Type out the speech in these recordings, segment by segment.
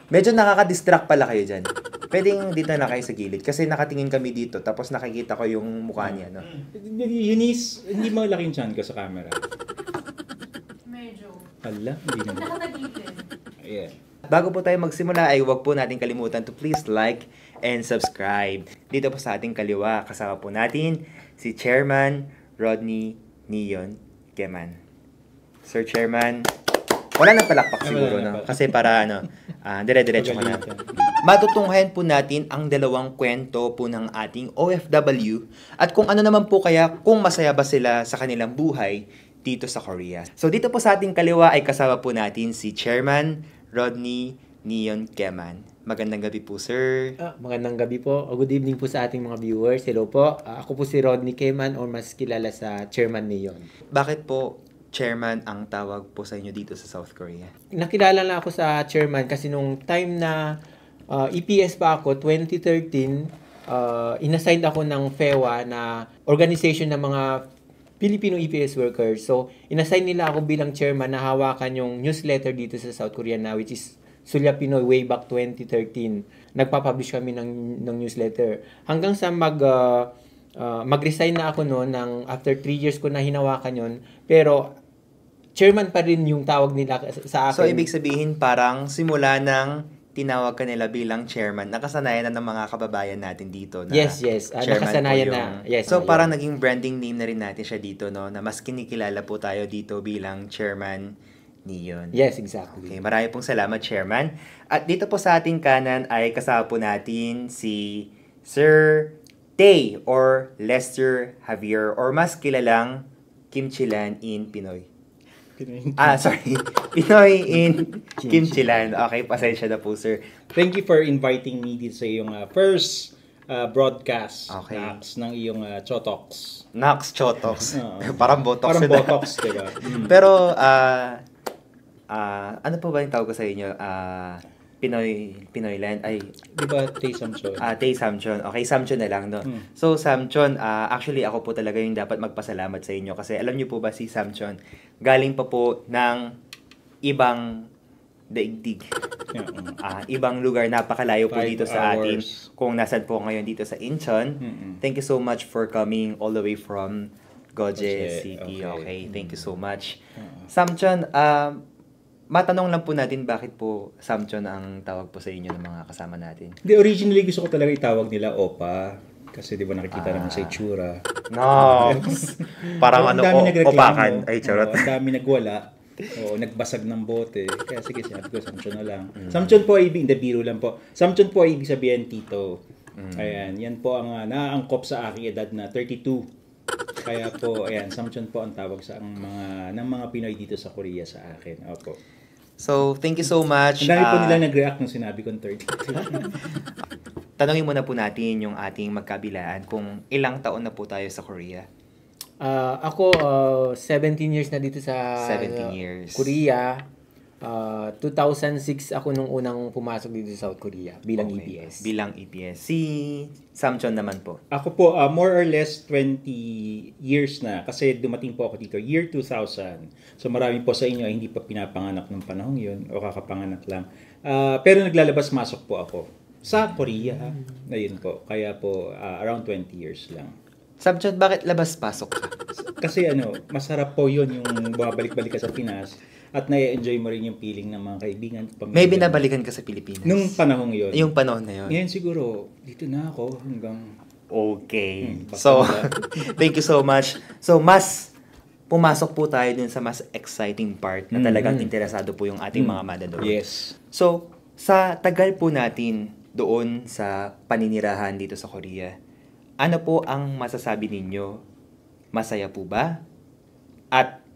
Medyo nakaka-distract pala kayo dyan. Pwedeng dito na kayo sa gilid. Kasi nakatingin kami dito, tapos nakikita ko yung mukha niya, no? Eunice, hindi mo laking chan ka sa camera. Medyo. Hala, hindi naman. Nakatagilid. Yeah. Bago po tayo magsimula ay huwag po natin kalimutan to please like and subscribe. Dito po sa ating kaliwa, kasama po natin si Chairman Rodney Neon Keman. Sir Chairman, wala nang palakpak siguro, no? Kasi para dire-diretso ko na. Matutunghayan po natin ang dalawang kwento po ng ating OFW at kung ano naman po kaya kung masaya ba sila sa kanilang buhay dito sa Korea. So dito po sa ating kaliwa ay kasama po natin si Chairman Rodney Neon Keman. Magandang gabi po, sir. Magandang gabi po. Good evening po sa ating mga viewers. Hello po. Ako po si Rodney Keman or mas kilala sa Chairman Neon. Bakit po Chairman ang tawag po sa inyo dito sa South Korea? Nakilala na ako sa Chairman kasi nung time na EPS pa ako, 2013, inasigned ako ng FEWA na organization ng mga Filipino EPS workers. So, inassign nila ako bilang chairman na hawakan yung newsletter dito sa South Korea na which is Sulya Pinoy way back 2013. Nagpa-publish kami ng newsletter. Hanggang sa mag-resign na ako noon after 3 years ko na hinawakan yon. Pero chairman pa rin yung tawag nila sa akin. So, ibig sabihin parang simula ng tinawag ka nila bilang chairman, nakasanayan na ng mga kababayan natin dito na yes. Nakasanayan na. Yes, so, parang naging branding name na rin natin siya dito, no? Na mas kinikilala po tayo dito bilang Chairman Neon. Yes, exactly. Okay, marami pong salamat, Chairman. At dito po sa ating kanan ay kasama po natin si Sir Tay or Lester Javier or mas kilalang Kimchilan in Pinoy. Sorry. Pinoy in Kimchilan. Okay, pasensya na po, sir. Thank you for inviting me dito sa iyong first broadcast. Okay. Nax, ng iyong Chotox. Nax Chotox. Parang Botox. Parang Botox, diba? Pero, ano po ba yung tawag ko sa inyo? Pinoyland? Ay, di ba Tay Samchon? Tay Samchon. Okay, Samchon na lang, no? So, Samchon, actually, ako po talaga yung dapat magpasalamat sa inyo. Kasi alam niyo po ba si Samchon, galing pa po ng ibang daigdig. Ibang lugar, napakalayo po dito sa atin. Kung nasan po ngayon dito sa Incheon. Thank you so much for coming all the way from Goje City. Okay, thank you so much. Samchon, matanong lang po natin bakit po Samchon ang tawag po sa inyo ng mga kasama natin. Hindi, originally gusto ko talaga itawag nila Opa. Kasi di ba nakikita naman sa itsura. No! Parang opakan. Ay, charot. Ang dami nagwala. Nagbasag ng bote. Kaya sige, sinabi ko, Samchon na lang. Samchon po ay hindi, biro lang po. Samchon po ay ibig sabihin tito. Ayan, yan po ang naangkop sa aking edad na 32. Kaya po, ayan, Samchon po ang tawag sa ng mga Pinoy dito sa Korea sa akin. Opo. So, thank you so much. Ang dami po nila nag-react nung sinabi kong 32. Tanongin muna po natin yung ating magkabilaan kung ilang taon na po tayo sa Korea. Ako, 17 years na dito sa 17 years. Korea. 2006 ako nung unang pumasok dito sa South Korea bilang EPS. Bilang EPS. Si Samchon naman po. Ako po, more or less 20 years na kasi dumating po ako dito, year 2000. So marami po sa inyo ay hindi pa pinapanganak ng panahon yun o kakapanganak lang. Pero naglalabas-masok po ako sa Korea. Ayun po, kaya po around 20 years lang. Samchon, bakit labas-pasok ka? Kasi masarap po yun yung bumabalik-balik ka sa Pinas. At na-enjoy mo rin yung feeling ng mga kaibigan. May binabalikan ka sa Pilipinas? Nung panahon yun. Yung panahon na yun? Ngayon siguro, dito na ako hanggang... Okay. So, thank you so much. So, mas pumasok po tayo dun sa mas exciting part na talagang interesado po yung ating mga madador. Yes. So, sa tagal po natin doon sa paninirahan dito sa Korea, ano po ang masasabi ninyo? Masaya po ba? At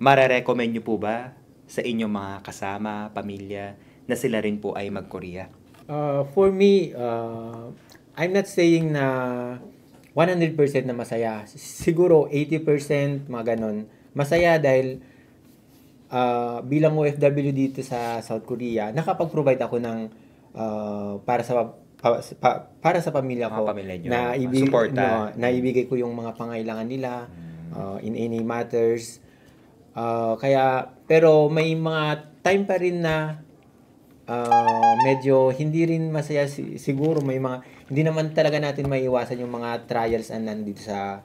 mare-recommend nyo po ba sa inyong mga kasama, pamilya, na sila rin po ay mag-Korea? For me, I'm not saying na 100% na masaya. Siguro 80% mga ganon. Masaya dahil bilang OFW dito sa South Korea, nakapag-provide ako ng para sa pamilya ko. Pamilya nyo. Naibigay ko yung mga pangailangan nila in any matters. Pero may mga time pa rin na medyo hindi rin masaya siguro may mga hindi naman talaga natin maiiwasan yung mga trials and nandito sa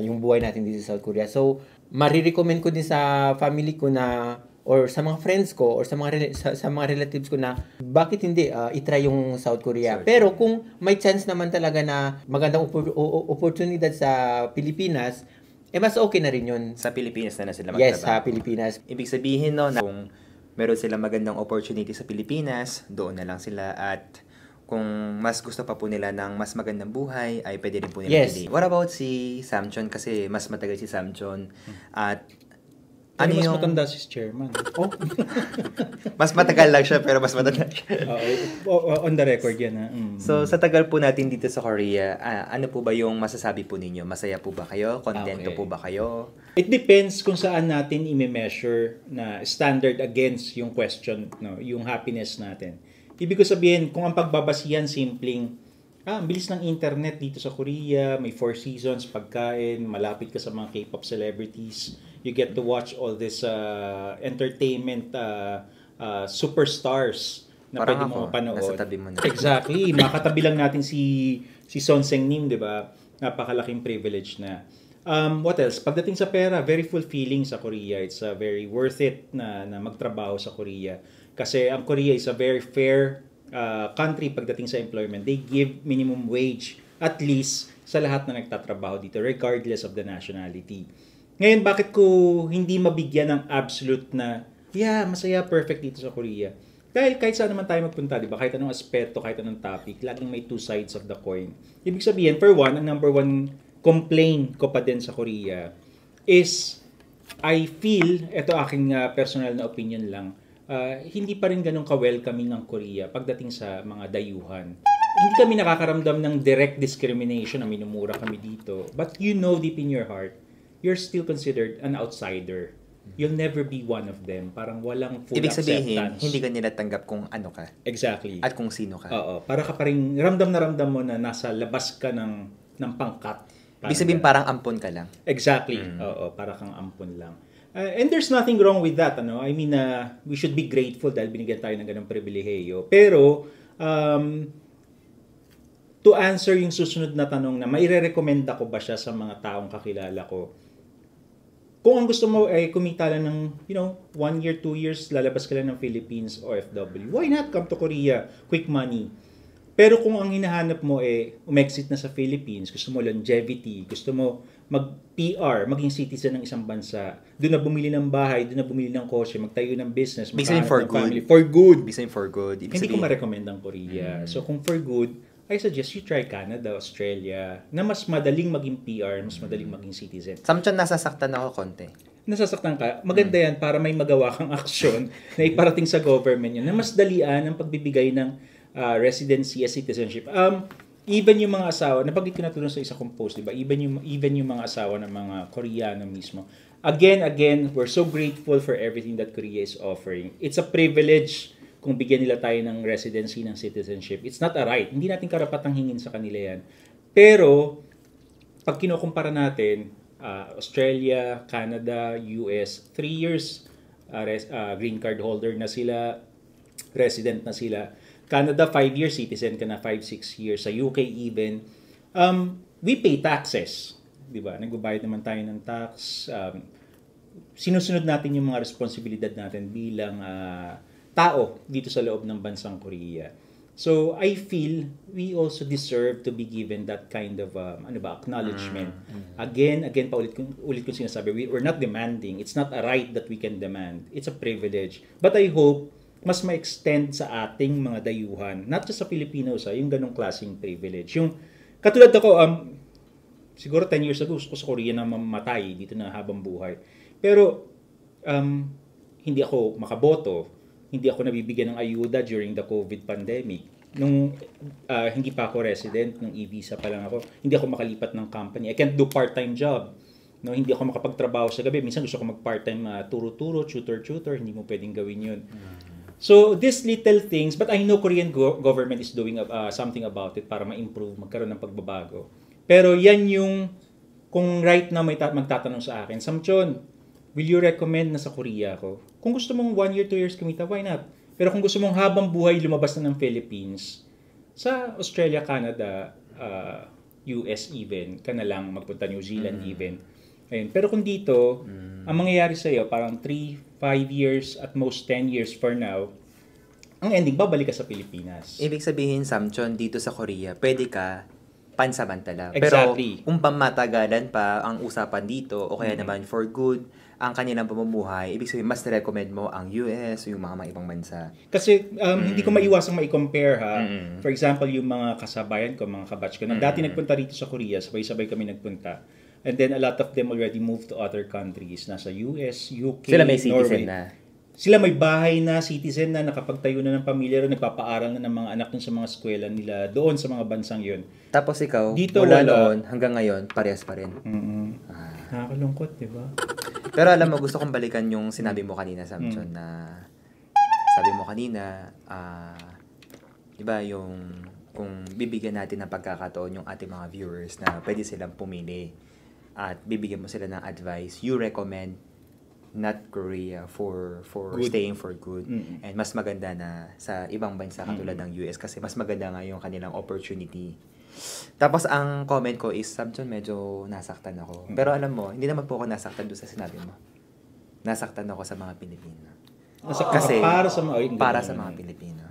yung buhay natin dito sa South Korea. So, marirecommend ko din sa family ko na or sa mga friends ko or sa mga relatives ko na bakit hindi i-try yung South Korea. Pero kung may chance naman talaga na magandang oportunidad sa Pilipinas, mas okay na rin yun. Sa Pilipinas na sila magtrabaho. Yes, sa Pilipinas. Ibig sabihin no, na kung meron silang magandang opportunity sa Pilipinas, doon na lang sila, at kung mas gusto pa po nila ng mas magandang buhay, ay pwede rin po nila piliin. What about si Samchon? Kasi mas matagal si Samchon. At ano mas matanda si Chairman? Mas matagal lang siya, pero mas matanda siya. On the record yan. So, sa tagal po natin dito sa Korea, ano po ba yung masasabi po ninyo? Masaya po ba kayo? Kontento po ba kayo? It depends kung saan natin i-measure na standard against yung question, no, yung happiness natin. Ibig ko sabihin, kung ang pagbabasihan simpleng, ang bilis ng internet dito sa Korea, may 4 seasons, pagkain, malapit ka sa mga K-pop celebrities, you get to watch all this entertainment superstars na parang pwede mo mapanood. Nasa tabi mo na. Exactly. Makatabi lang natin si Son Seung-nim, di ba? Napakalaking privilege na. What else? Pagdating sa pera, very fulfilling sa Korea. It's very worth it na magtrabaho sa Korea. Kasi ang Korea is a very fair country pagdating sa employment. They give minimum wage at least sa lahat na nagtatrabaho dito regardless of the nationality. Ngayon, bakit ko hindi mabigyan ng absolute na masaya, perfect dito sa Korea? Dahil kahit saan naman tayo magpunta, di ba? Kahit anong aspeto, kahit anong topic, laging may two sides of the coin. Ibig sabihin, for one, ang number one complaint ko pa din sa Korea is I feel, ito aking personal na opinion lang, hindi pa rin ganun ka-welcoming ng Korea pagdating sa mga dayuhan. Hindi kami nakakaramdam ng direct discrimination na minumura kami dito. But you know deep in your heart, you're still considered an outsider. You'll never be one of them. Parang walang full Ibig sabihin, acceptance. hindi ka nila tanggap kung ano ka. Exactly. At kung sino ka. Oo. Para ka pa rin, ramdam na ramdam mo na nasa labas ka ng pangkat. Ibig sabihin, parang ampon ka lang. Exactly. Oo. Para kang ampon lang. And there's nothing wrong with that. Ano? I mean, we should be grateful dahil binigyan tayo ng ganong pribilehiyo. Pero, to answer yung susunod na tanong na maire-recommenda ko ba siya sa mga taong kakilala ko, kung ang gusto mo ay kumita lang ng, 1 year, 2 years, lalabas ka lang ng Philippines, OFW, why not come to Korea? Quick money. Pero kung ang hinahanap mo umexit na sa Philippines, gusto mo longevity, gusto mo mag-PR, maging citizen ng isang bansa, doon na bumili ng bahay, doon na bumili ng kotse, magtayo ng business, magkahanap for ng family. For good. Ibig sabihin for good. Hindi ko ma-recommend ang Korea. So kung for good, I suggest you try Canada, Australia, na mas madaling maging PR, mas madaling maging citizen. Samchon, nasasaktan ako konti. Nasasaktan ka, maganda yan para may magawa kang aksyon na iparating sa government yun, na mas dalian ang pagbibigay ng residency as citizenship. Even yung mga asawa, napagit ko na tulong sa isa kong post, diba? Even yung mga asawa ng mga Koreano mismo. Again, we're so grateful for everything that Korea is offering. It's a privilege kung bigyan nila tayo ng residency, ng citizenship. It's not a right. Hindi natin karapatang hingin sa kanila yan. Pero, pag kinukumpara natin, Australia, Canada, US, 3 years green card holder na sila, resident na sila. Canada, 5 years, citizen ka na, 5-6 years. Sa UK even, we pay taxes. Diba? Nagbabayad naman tayo ng tax. Sinusunod natin yung mga responsibilidad natin bilang tao dito sa loob ng bansang Korea. So, I feel we also deserve to be given that kind of acknowledgement. Again, ulit kong sinasabi, we're not demanding. It's not a right that we can demand. It's a privilege. But I hope mas ma-extend sa ating mga dayuhan, not just sa Filipinos, yung ganong klaseng privilege. Yung, katulad ako, siguro 10 years ago, gusto ko sa Korea na mamatay dito na habang buhay. Pero, hindi ako makaboto. Hindi ako nabibigyan ng ayuda during the COVID pandemic. Nung hindi pa ako resident, nung e-visa pa lang ako, hindi ako makalipat ng company. I can't do part-time job. No, hindi ako makapagtrabaho sa gabi. Minsan gusto ko mag-part-time turo-turo, tutor-tutor. Hindi mo pwedeng gawin yun. So, these little things, but I know Korean government is doing something about it para ma-improve, magkaroon ng pagbabago. Pero yan yung, kung right now may magtatanong sa akin, Samchon, will you recommend na sa Korea ako? Kung gusto mong 1 year, 2 years kumita, why not? Pero kung gusto mong habang buhay lumabas na ng Philippines, sa Australia, Canada, US even, ka na lang magpunta New Zealand even. Ayun. Pero kung dito, ang mangyayari sa'yo, parang 3, 5 years, at most 10 years for now, ang ending, babalik ka sa Pilipinas. Ibig sabihin, Samchon, dito sa Korea, pwede ka pansamantala. Exactly. Pero kung pamatagalan pa ang usapan dito, o kaya naman for good, ang kanilang pamumuhay, ibig sabihin, mas recommend mo ang US o yung mga ibang bansa. Kasi hindi ko maiwasang mai-compare ha. For example, yung mga kasabayan ko, mga kabatch ko, na dati nagpunta rito sa Korea, sabay-sabay kami nagpunta. And then a lot of them already moved to other countries. Nasa US, UK, Sila may citizen Norway. na. Sila may bahay na, citizen na, nakapagtayo na ng pamilya, nagpapaaral na ng mga anak sa mga eskwela nila doon sa mga bansang yun. Tapos ikaw, Dito mula wala. noon hanggang ngayon, parehas pa rin. Nakakalungkot, di ba? Pero alam mo, gusto kong balikan yung sinabi mo kanina, Samson, na sabi mo kanina, di ba, yung kung bibigyan natin ng pagkakataon yung ating mga viewers na pwede silang pumili at bibigyan mo sila ng advice, you recommend not Korea for Good. staying for good. And mas maganda na sa ibang bansa katulad ng US kasi mas maganda nga yung kanilang opportunity. Tapos ang comment ko is, Samson, medyo nasaktan ako. Pero alam mo, hindi naman po ako nasaktan doon sa sinabi mo. Nasaktan ako sa mga Pilipino. Kasi para sa mga Pilipino.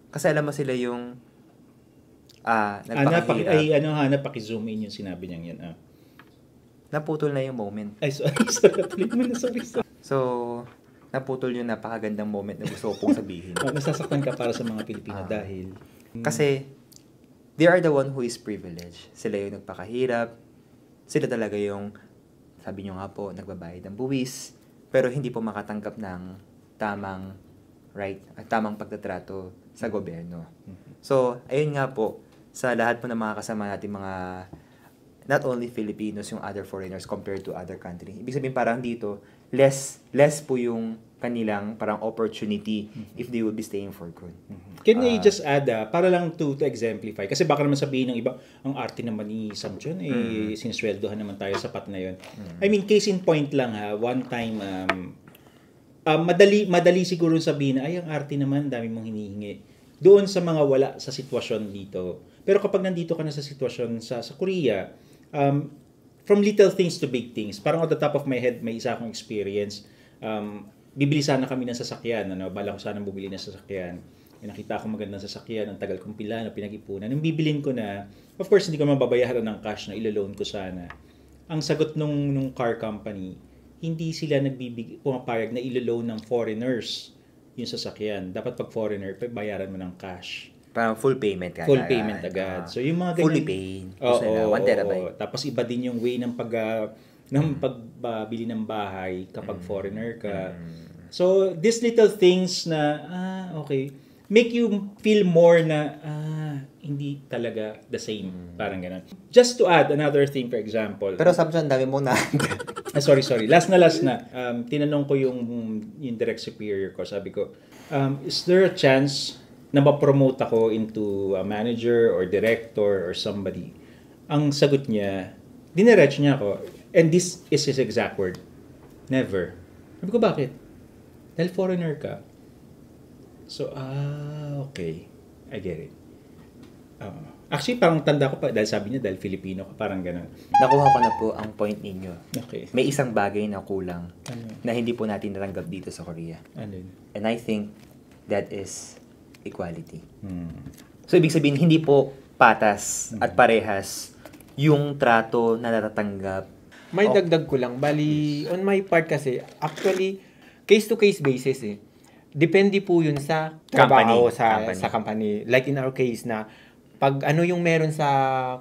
Kasi alam mo sila yung nagpakahirap. Napaki-zoom in yung sinabi niyang yan. Naputol na yung moment. Ay, sorry. Sorry. So, naputol yung napakagandang moment na gusto ko pong sabihin. Nasasaktan ka para sa mga Pilipino dahil... Kasi, they are the one who is privileged. Sila yung nagpakahirap. Sila talaga yung, sabi nyo nga po, nagbabayad ng buwis. Pero hindi po makatanggap ng tamang tamang pagtatrato sa gobyerno. So, ayun nga po, sa lahat po ng mga kasama natin, mga not only Filipinos, yung other foreigners compared to other country. Ibig sabihin parang dito, less po yung kanilang parang opportunity if they will be staying for good. Can I just add, para lang to exemplify, kasi baka naman sabihin ng iba, ang arte naman ni Samson, sinisweldohan naman tayo, sapat na yun. I mean, case in point lang one time, madali siguro sabihin na, ay, ang arte naman, dami mong hinihingi. Doon sa mga wala sa sitwasyon dito. Pero kapag nandito ka na sa sitwasyon sa Korea, from little things to big things, parang on the top of my head, may isa akong experience. Bibili sana kami ng sasakyan. Bala ko sana bumili ng sasakyan. Nakita ko magandang sasakyan, ang tagal kong pila na pinag-ipunan. Nung bibilin ko na, of course, hindi ko mababayaran ng cash na ilaloan ko sana. Ang sagot nung car company, hindi sila pumapayag na ilaloan ng foreigners yung sasakyan. Dapat pag foreigner, bayaran mo ng cash. Parang full payment agad. Full payment agad. So yung mga ganyan, fully paid. Oo, 1 terabyte. Tapos iba din yung way ng pagbili ng bahay kapag foreigner ka. So these little things na okay, make you feel more na hindi talaga the same. Parang ganun. Just to add another thing, for example. Pero Samson, dami mo na. Sorry. Last na. Tinanong ko yung direct superior ko. Sabi ko, is there a chance na ma-promote ako into a manager or director or somebody? Ang sagot niya, dineretso niya ako, and this is his exact word, never. Sabi ko, bakit? Dahil foreigner ka. So, okay. I get it. Actually, parang tanda ko pa, dahil sabi niya, dahil Filipino ka, parang gano'n. Nakuha ko na po ang point ninyo. Okay. May isang bagay na kulang Ano? na hindi po natin natanggap dito sa Korea. Ano yun? And I think that is equality. So, ibig sabihin, hindi po patas at parehas yung trato na natatanggap. May dagdag ko lang. Bali, on my part kasi, actually, case-to-case basis eh. Depende po yun sa trabaho sa company. Like in our case na, pag ano yung meron sa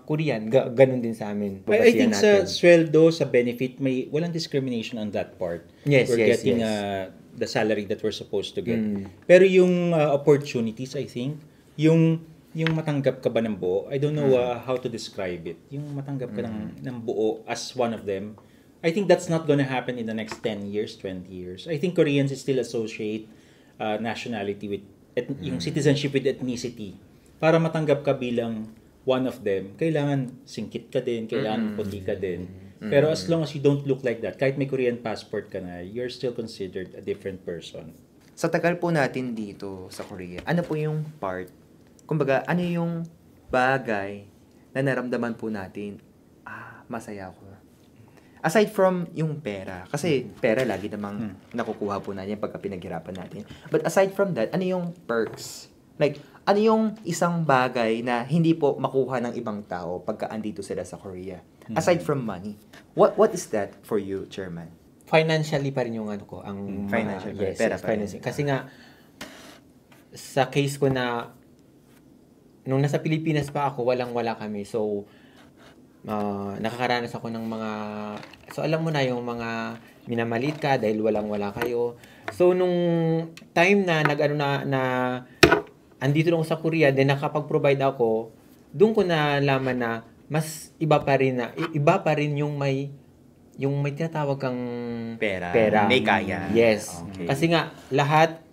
Korean, ganun din sa amin. I think sa sweldo, sa benefit, walang discrimination on that part. Yes, we're yes, getting yes. The salary that we're supposed to get. Pero yung opportunities, I think, yung matanggap ka ba ng buo, I don't know how to describe it. Yung matanggap ka ng buo as one of them, I think that's not gonna happen in the next 10 years, 20 years. I think Koreans still associate nationality with, yung citizenship with ethnicity. Para matanggap ka bilang one of them, kailangan singkit ka din, kailangan puti ka din. Pero as long as you don't look like that, kahit may Korean passport ka na, you're still considered a different person. sa tagal po natin dito sa Korea, ano po yung part, kumbaga, ano yung bagay na naramdaman po natin, masaya ako. Aside from yung pera, kasi pera lagi namang nakukuha po natin pagka pinaghirapan natin. But aside from that, ano yung perks? Like, ano yung isang bagay na hindi po makuha ng ibang tao pagka andito sila sa Korea? Aside from money. What is that for you, Chairman? Financially pa rin yung ano ko, ang Financial pa rin, yes, pera yes, pa rin. financial. Kasi nga sa case ko na nung nasa Pilipinas pa ako, walang-wala kami. So nakakaranas ako ng mga, so alam mo na yung mga minamalit ka dahil walang-wala kayo. So nung time na na andito lang ako sa Korea, then nakapag-provide ako, doon ko nalaman na mas iba pa rin yung may tinatawag kang Pera. May kaya. Yes. Okay. Kasi nga lahat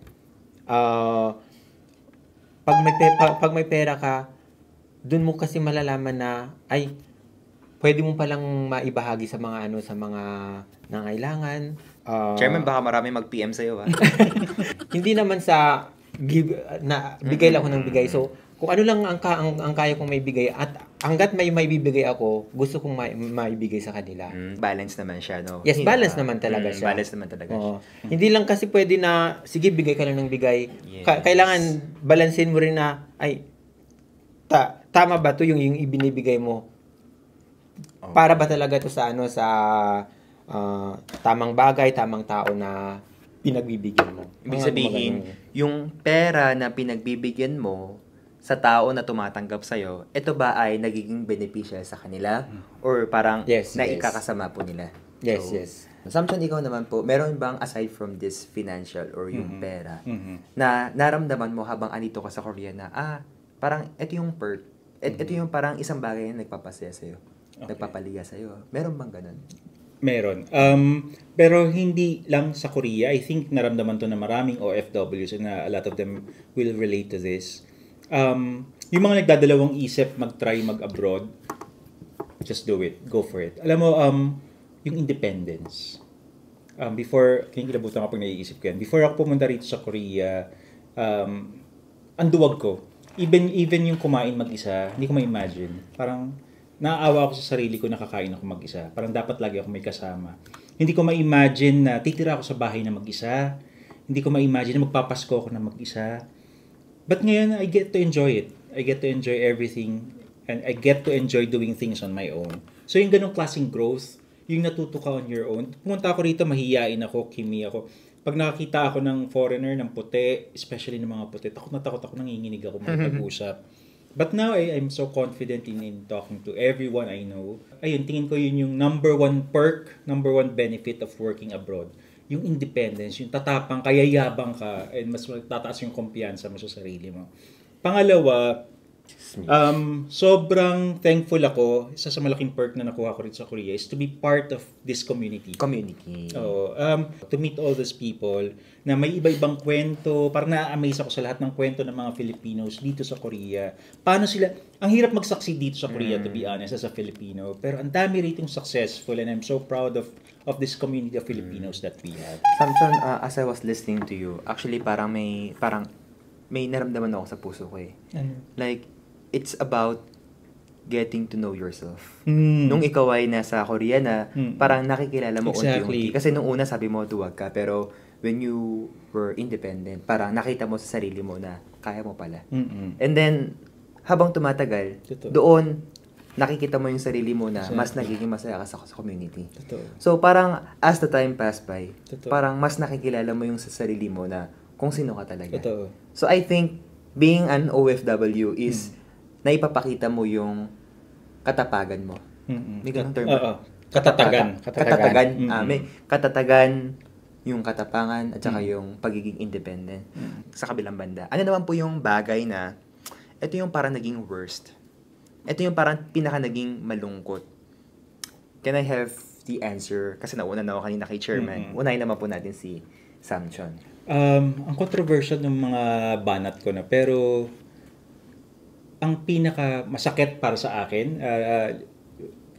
pag may pera ka, doon mo kasi malalaman na ay pwede mo palang maibahagi sa mga sa mga nangailangan. Chairman, baka marami mag-PM sa'yo, ha? Hindi naman sa bigay lang ako ng bigay. So, kung ano lang ang kaya kong maibigay at hangga't may maibibigay ako, gusto kong maibigay sa kanila. Balance naman siya, no? Yes, balance naman talaga siya. Balance naman talaga siya. Hindi lang kasi pwede na, sige, bigay ka lang ng bigay. Yes. Kailangan balansin mo rin na, ay, tama ba to yung ibinibigay mo? Okay. Para ba talaga to sa tamang bagay, tamang tao na pinagbibigyan mo? Ibig sabihin, yung pera na pinagbibigyan mo sa tao na tumatanggap sa'yo, ito ba ay nagiging beneficial sa kanila? Or parang naikakasama po nila? Yes, So, yes. Samson, ikaw naman po, meron bang aside from this financial or yung pera, na naramdaman mo habang andito ka sa Korea na, parang ito yung perk, ito yung parang isang bagay na nagpapasaya sa'yo, nagpapaliga sa'yo. Meron bang ganun? Meron. Pero hindi lang sa Korea. I think naramdaman to na maraming OFWs and a lot of them will relate to this. Yung mga nagdadalawang isip mag-try mag-abroad, just do it. Go for it. Alam mo, yung independence. Before, kinikilabutan ko pag naiisip ko yan. Before ako pumunta rito sa Korea, ang duwag ko. Even yung kumain mag-isa, hindi ko ma-imagine. Parang, naaawa ako sa sarili ko na kakain ako mag-isa. Parang dapat lagi ako may kasama. Hindi ko ma-imagine na titira ako sa bahay na mag-isa. Hindi ko ma-imagine na magpapasko ako na mag-isa. But ngayon, I get to enjoy it. I get to enjoy everything. And I get to enjoy doing things on my own. So yung ganong klaseng growth, yung natuto ka on your own. Pumunta ako rito, mahihiyain ako, kimi ako. Pag nakakita ako ng foreigner, ng puti, especially ng mga puti, takot na takot ako, nanginginig ako mag-usap. But now, I'm so confident in talking to everyone I know. Ayun, tingin ko yun yung number one perk, number one benefit of working abroad. Yung independence, yung tatapang, kaya yabang ka, and mas tataas yung kumpiyansa mo sa sarili mo. Pangalawa, sobrang thankful ako, isa sa malaking perk na nakuha ko rin sa Korea is to be part of this community. To meet all these people na may iba-ibang kwento, parang na-amaze ako sa lahat ng kwento ng mga Filipinos dito sa Korea. Paano sila, ang hirap mag-succeed dito sa Korea to be honest as a Filipino, pero ang dami ritong successful and I'm so proud of this community of Filipinos that we have. Samson, as I was listening to you, actually parang may naramdaman ako sa puso ko eh. Like, it's about getting to know yourself. Nung ikaw ay nasa Korea na, parang nakikilala mo unti-unti. Kasi nung una sabi mo, duwag ka. Pero when you were independent, parang nakita mo sa sarili mo na kaya mo pala. And then, habang tumatagal, doon, nakikita mo yung sarili mo na mas nagiging masaya ka sa community. So, parang as the time passed by, parang mas nakikilala mo yung sa sarili mo na kung sino ka talaga. So, I think, being an OFW is naipapakita mo yung katapagan mo. May ganung term. Katatagan. May katatagan, yung katapangan, at saka yung pagiging independent sa kabilang banda. Ano naman po yung bagay na, ito yung parang naging worst. Ito yung parang pinaka naging malungkot. Can I have the answer? Kasi nauna na ako kanina kay Chairman. Unahin naman po natin si Samson. Ang controversial ng mga banat ko na, pero ang pinaka masakit para sa akin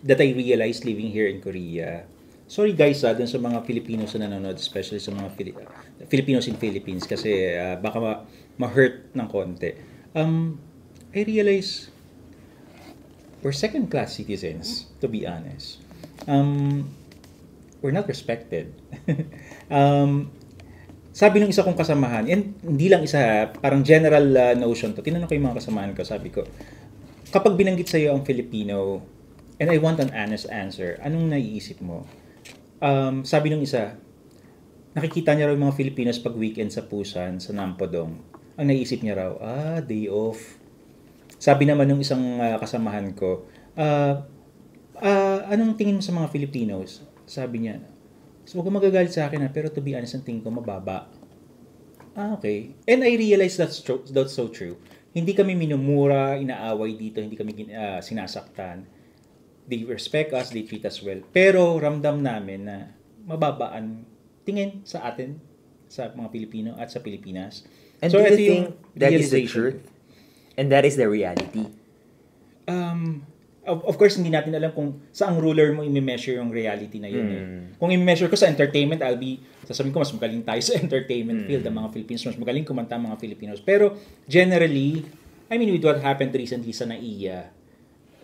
that I realized living here in Korea, sorry guys dun sa mga Filipinos na nanonood, especially sa mga Filipinos in Philippines kasi baka ma-hurt ng konti. I realize we're second-class citizens, to be honest. We're not respected. Sabi ng isa kong kasamahan, and hindi lang isa, parang general notion to, tinanong ko yung mga kasamahan ko, sabi ko, kapag binanggit sa'yo ang Filipino, and I want an honest answer, anong naiisip mo? Sabi ng isa, nakikita niya raw yung mga Filipinos pag weekend sa Pusan, sa Nampodong. Ang naisip niya raw, day off. Sabi naman ng isang kasamahan ko, anong tingin mo sa mga Filipinos? Sabi niya, so, huwag magagalit sa akin pero to be honest, ang tingin ko mababa. Okay. And I realize that's so true. Hindi kami minumura, inaaway dito, hindi kami sinasaktan. They respect us, they treat us well. Pero ramdam namin na mababa ang tingin sa atin, sa mga Pilipino at sa Pilipinas. And so, do you think that is the truth? And that is the reality? Of course, hindi natin alam kung saang ruler mo i-measure yung reality na yun. Kung i-measure ko sa entertainment, sasabihin ko, mas magaling tayo sa entertainment field, ang mga Filipinos, mas magaling kumanta ang mga Filipinos. Pero, generally, I mean, with what happened recently sa NAIA,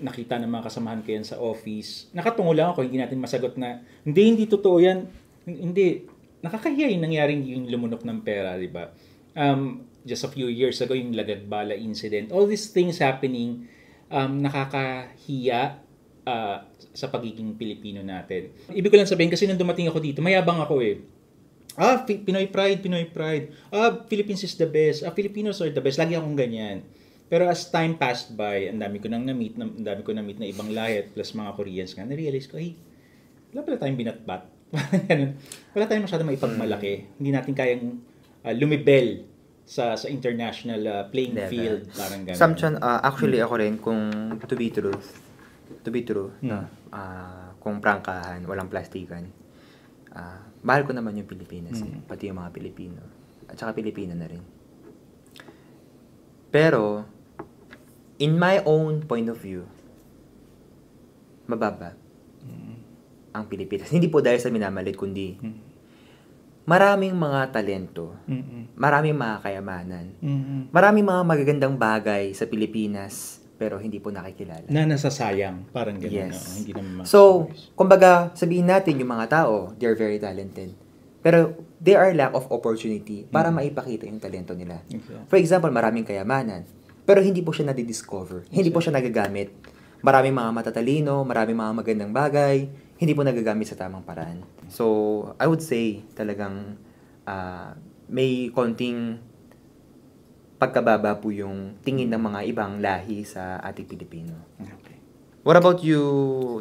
nakita ng mga kasamahan ko yan sa office, nakatungo lang ako, hindi natin masagot na, hindi totoo yan. Hindi, nakakahiya yung nangyaring yung lumunok ng pera, di ba? Just a few years ago, yung Lagagbala incident, all these things happening, nakakahiya sa pagiging Pilipino natin. Ibig ko lang sabihin, kasi nung dumating ako dito, mayabang ako eh. Pinoy pride. Philippines is the best. Filipinos are the best. Lagi akong ganyan. Pero as time passed by, ang dami ko na-meet na ibang lahi plus mga Koreans nga, na-realize ko, wala pala tayong binatbat. Wala tayong masyadong maipagmalaki. Hindi natin kayang lumibel sa international playing field, parang gano'n. Samchan, actually ako rin, kung to be true, kung prangkahan, walang plastikan, mahal ko naman yung Pilipinas, pati yung mga Pilipino, at saka Pilipina na rin. Pero, in my own point of view, mababa ang Pilipinas. Hindi po dahil sa minamalit, kundi maraming mga talento, maraming mga kayamanan, maraming mga magagandang bagay sa Pilipinas, pero hindi po nakikilala. Na nasasayang, parang gano'n. Yes. Hindi naman So, kumbaga, sabihin natin yung mga tao, they're very talented. Pero, they are lack of opportunity para maipakita yung talento nila. Exactly. For example, maraming kayamanan, pero hindi po siya nadidiscover, hindi po siya nagagamit. Maraming mga matatalino, maraming mga magandang bagay, hindi po nagagamit sa tamang paraan. So, I would say talagang may konting pagkababa po yung tingin ng mga ibang lahi sa ating Pilipino. Okay. What about you,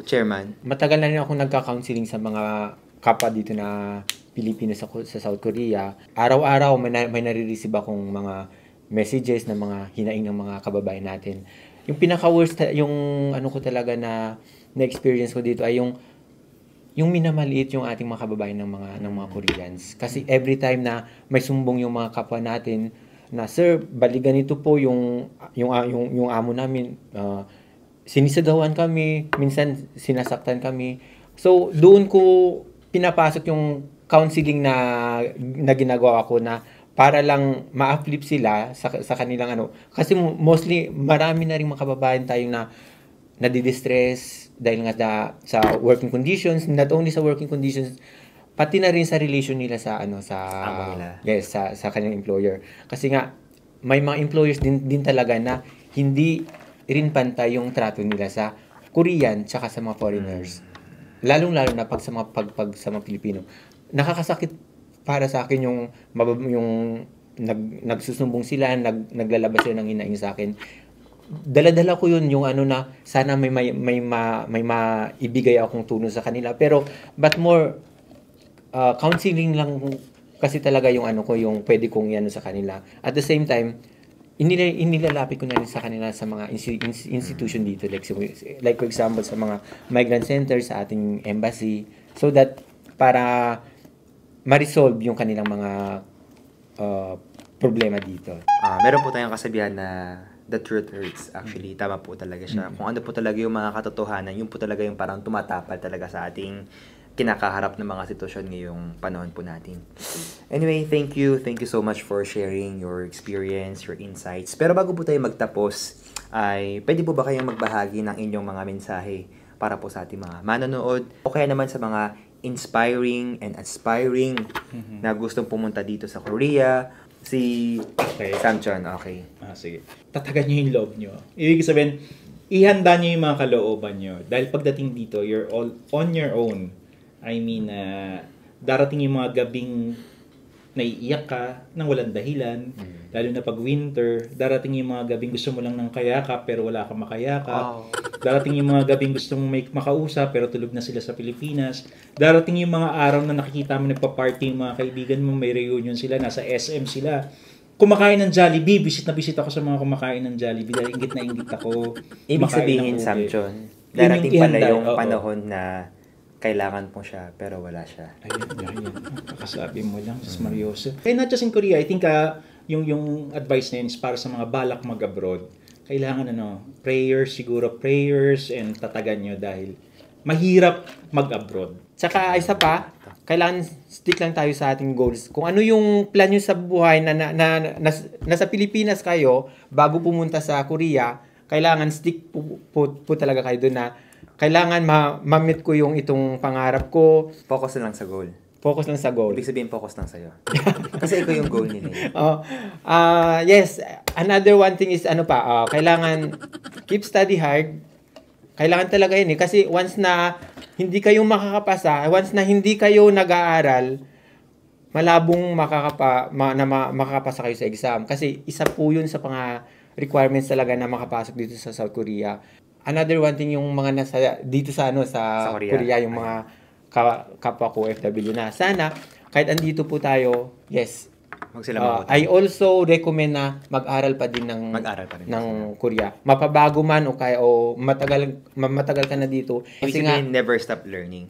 Chairman? Matagal na rin ako nagka-counseling sa mga kapwa dito na Pilipino sa South Korea. Araw-araw may nare-receive akong mga messages ng mga hinaing ng mga kababayan natin. Yung pinaka-worst, yung ano ko talaga na-experience ko dito ay yung minamaliit yung ating mga kababayan ng mga Koreans. Kasi every time na may sumbong yung mga kapwa natin na, sir, bali ganito po yung amo namin, sinisagawan kami, minsan sinasaktan kami. So, doon ko pinapasok yung counseling na ginagawa ko na para lang ma-uplift sila sa kanilang ano. Kasi mostly, marami na rin mga kababayan tayong na nadidistress dahil nga sa working conditions, not only sa working conditions, pati na rin sa relation nila sa sa kanilang employer. Kasi nga may mga employers din talaga na hindi rin pantay yung trato nila sa Korean tsaka sa mga foreigners. Lalong-lalo na pag sa mga Pilipino. Nakakasakit para sa akin yung nagsusumbong sila, naglalabas sila ng hinaing sa akin. Dala-dala ko yun yung ano na sana may maibigay akong tulong sa kanila, pero but more counseling lang kasi talaga yung ano ko, yung pwede kong yan sa kanila. At the same time, inilalapit ko na rin sa kanila sa mga institution dito, like for example sa mga migrant centers sa ating embassy, so that para ma-resolve yung kanilang mga problema dito. Meron po tayong kasabihan na the truth hurts. Actually, tama po talaga siya. Kung ano po talaga yung mga katotohanan, yun po talaga yung parang tumatapal talaga sa ating kinakaharap ng mga sitwasyon ngayong panahon po natin. Anyway, thank you. Thank you so much for sharing your experience, your insights. Pero bago po tayo magtapos, ay pwede po ba kayong magbahagi ng inyong mga mensahe para po sa ating mga manonood o kaya naman sa mga inspiring and aspiring na gustong pumunta dito sa Korea? Si Samchon, okay. Sige. Tatagan nyo yung loob nyo. Ibig sabihin, ihanda nyo yung mga kalooban nyo. Dahil pagdating dito, you're all on your own. I mean, darating yung mga gabing naiiyak ka nang walang dahilan. Lalo na pag winter, darating yung mga gabing gusto mo lang ng kayakap pero wala kang makayakap. Darating yung mga gabing gusto mong may makausap pero tulog na sila sa Pilipinas. Darating yung mga araw na nakikita mo nagpa-party yung mga kaibigan mo, may reunion sila, nasa SM sila. Kumakain ng Jollibee, visit ako sa mga kumakain ng Jollibee dahil ingit na ingit ako. Ibig Kumakain sabihin, ng ube. Samchon, darating pala ihanda, yung oo. panahon na kailangan mo siya pero wala siya. Ayan. Kakasabi mo lang, Sus Marioso. Kaya not just in Korea, I think yung advice na yun is para sa mga balak mag-abroad. Kailangan prayers and tatagan nyo dahil mahirap mag-abroad. Tsaka isa pa, kailangan stick lang tayo sa ating goals. Kung ano yung plan nyo sa buhay na nasa Pilipinas kayo, bago pumunta sa Korea, kailangan stick po talaga kayo doon na kailangan ma-meet ko yung itong pangarap ko. Focus na lang sa goal. Focus lang sa goal. Ibig sabihin, focus lang sa'yo. Kasi ikaw yung goal nila. Yes, another one thing is kailangan keep study hard. Kailangan talaga yun kasi once na hindi kayo makakapasa, once na hindi kayo nag-aaral, malabong makakapasa kayo sa exam. Kasi isa po yun sa mga requirements talaga na makapasok dito sa South Korea. Another one thing yung mga nasa dito sa Korea yung mga kapwa ko OFW na sana kahit andito po tayo, yes. I also recommend na mag-aral pa din ng Korea. Mapabago man o matagal ka na dito. Kasi nga never stop learning.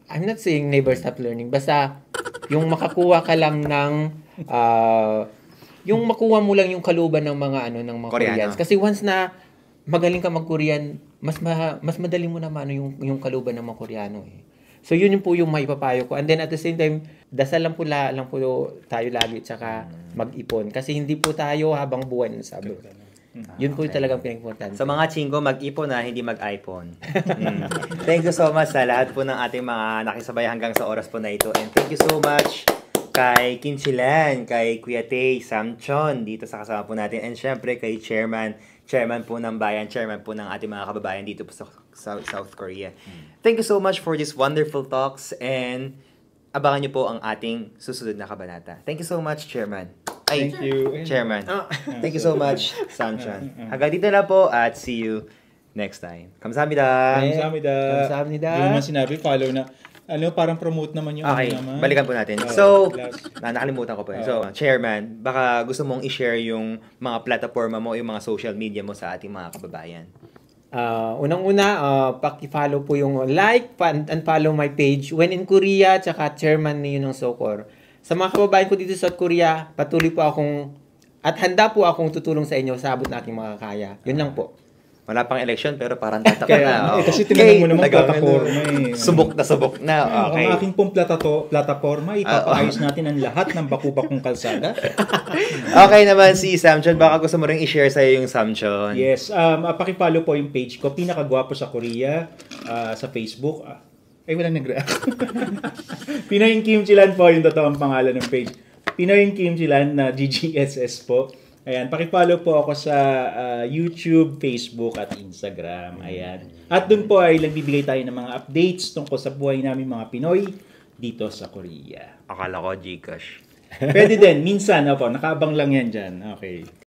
I'm not saying never stop learning. Basta yung makakuha ka lang ng yung makuha mo lang yung kaluban ng mga ng mga Koreans. Kasi once na magaling ka mag-Korean, mas madali mo naman yung kaluban ng mga Koreano eh. So yun po yung maipapayo ko. And then at the same time, dasal lang po tayo lagi tsaka mag-ipon. Kasi hindi po tayo habang buhay sabi. Yun po talagang pinag-importante. Sa mga chingo, mag-ipon hindi mag-iPhone. Thank you so much sa lahat po ng ating mga nakisabay hanggang sa oras po na ito. And thank you so much kay Kim Chilan, kay Kuya Tay, Samchon, dito sa kasama po natin. And syempre kay Chairman po ng bayan, Chairman po ng ating mga kababayan dito po sa South Korea. Thank you so much for these wonderful talks and abangan niyo po ang ating susunod na kabanata. Thank you so much, Chairman. Thank you. Chairman. Thank you so much, Samchon. Hanggang dito na po at see you next time. Kamsahamnida. Kamsahamnida. Yung naman sinabi, follow na. Parang promote naman yung okay, naman. Balikan po natin. So, nakalimutan ko po. So, Chairman, baka gusto mong i-share yung mga plataforma mo, yung mga social media mo sa ating mga kababayan. Unang-una, paki-follow po yung like and follow my page When in Korea, tsaka Chairman niyo ng Sokor. Sa mga kababayan ko dito sa South Korea, patuloy po akong at handa po akong tutulong sa inyo sa abot na aking mga kaya. Yun lang po. Wala pang election pero parang tatakot na. Kasi tinanong mo naman plataforma Subok na. Okay. Ang aking pong plataforma, ipapaayos natin ang lahat ng bakubakong kalsada. Okay naman si Samchon, baka gusto mo rin i-share sa'yo yung Samchon. Yes, pakipollow po yung page ko, Pinakagwapo sa Korea, sa Facebook. Walang nag-react. Pinoy Kim Chilan po yung totoong pangalan ng page. Pinoy Kim Chilan na GGSS po. Ayan, pakipollow po ako sa YouTube, Facebook, at Instagram. Ayan. At doon po ay nagbibigay tayo ng mga updates tungkol sa buhay namin mga Pinoy dito sa Korea. Akala ko Gcash. Pwede din, minsan, nakaabang lang yan dyan. Okay.